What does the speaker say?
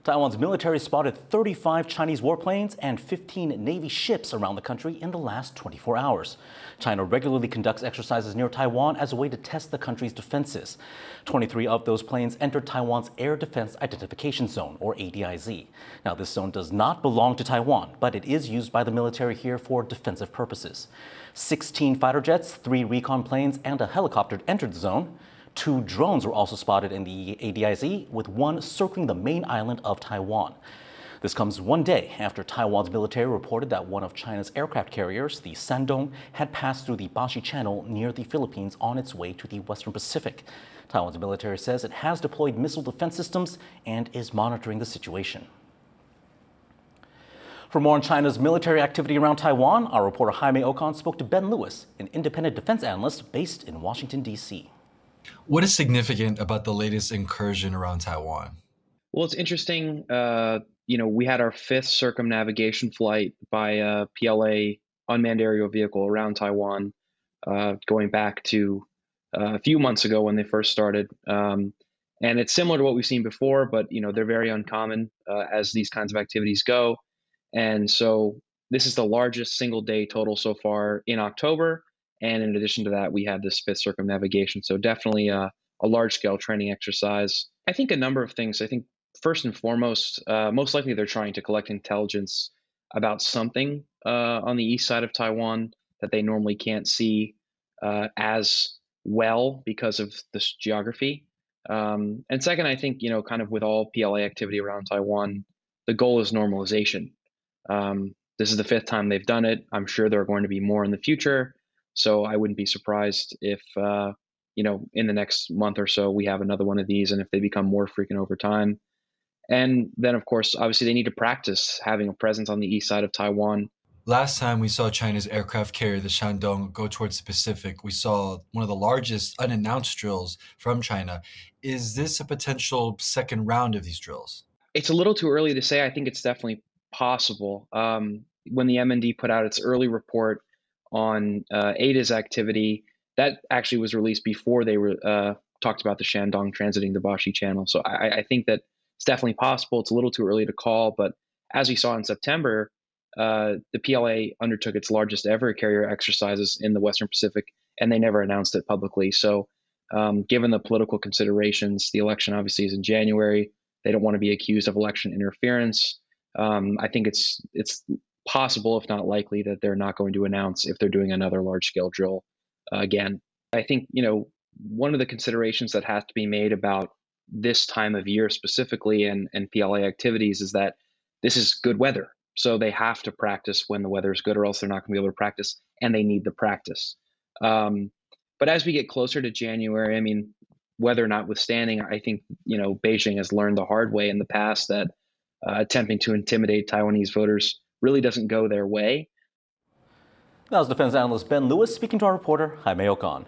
Taiwan's military spotted 35 Chinese warplanes and 15 Navy ships around the country in the last 24 hours. China regularly conducts exercises near Taiwan as a way to test the country's defenses. 23 of those planes entered Taiwan's Air Defense Identification Zone, or ADIZ. Now, this zone does not belong to Taiwan, but it is used by the military here for defensive purposes. 16 fighter jets, 3 recon planes, and a helicopter entered the zone. 2 drones were also spotted in the ADIZ, with one circling the main island of Taiwan. This comes one day after Taiwan's military reported that one of China's aircraft carriers, the Shandong, had passed through the Bashi Channel near the Philippines on its way to the Western Pacific. Taiwan's military says it has deployed missile defense systems and is monitoring the situation. For more on China's military activity around Taiwan, our reporter Jaime Ocon spoke to Ben Lewis, an independent defense analyst based in Washington, D.C. What is significant about the latest incursion around Taiwan? Well, it's interesting. We had our 5th circumnavigation flight by a PLA unmanned aerial vehicle around Taiwan, going back to a few months ago when they first started. And it's similar to what we've seen before, but they're very uncommon as these kinds of activities go. And so this is the largest single day total so far in October. And in addition to that, we had this 5th circumnavigation. So definitely a large-scale training exercise. I think a number of things. I think first and foremost, most likely they're trying to collect intelligence about something on the east side of Taiwan that they normally can't see as well because of this geography. And second, I think, kind of with all PLA activity around Taiwan, the goal is normalization. This is the 5th time they've done it. I'm sure there are going to be more in the future. So I wouldn't be surprised if, in the next month or so, we have another one of these and if they become more frequent over time. And then, of course, obviously they need to practice having a presence on the east side of Taiwan. Last time we saw China's aircraft carrier, the Shandong, go towards the Pacific, we saw one of the largest unannounced drills from China. Is this a potential second round of these drills? It's a little too early to say. I think it's definitely possible. When the MND put out its early report on ADA's activity, that actually was released before they were talked about the Shandong transiting the Bashi Channel. So I think that it's definitely possible. It's a little too early to call, but as we saw in September, the PLA undertook its largest ever carrier exercises in the Western Pacific, and they never announced it publicly. So given the political considerations, the election obviously is in January. They don't want to be accused of election interference. I think it's possible, if not likely, that they're not going to announce if they're doing another large-scale drill again. I think, one of the considerations that has to be made about this time of year specifically and PLA activities is that this is good weather. So they have to practice when the weather is good, or else they're not going to be able to practice, and they need the practice. But as we get closer to January, weather notwithstanding, I think, Beijing has learned the hard way in the past that attempting to intimidate Taiwanese voters really doesn't go their way. That was defense analyst Ben Lewis speaking to our reporter Jaime Ocon.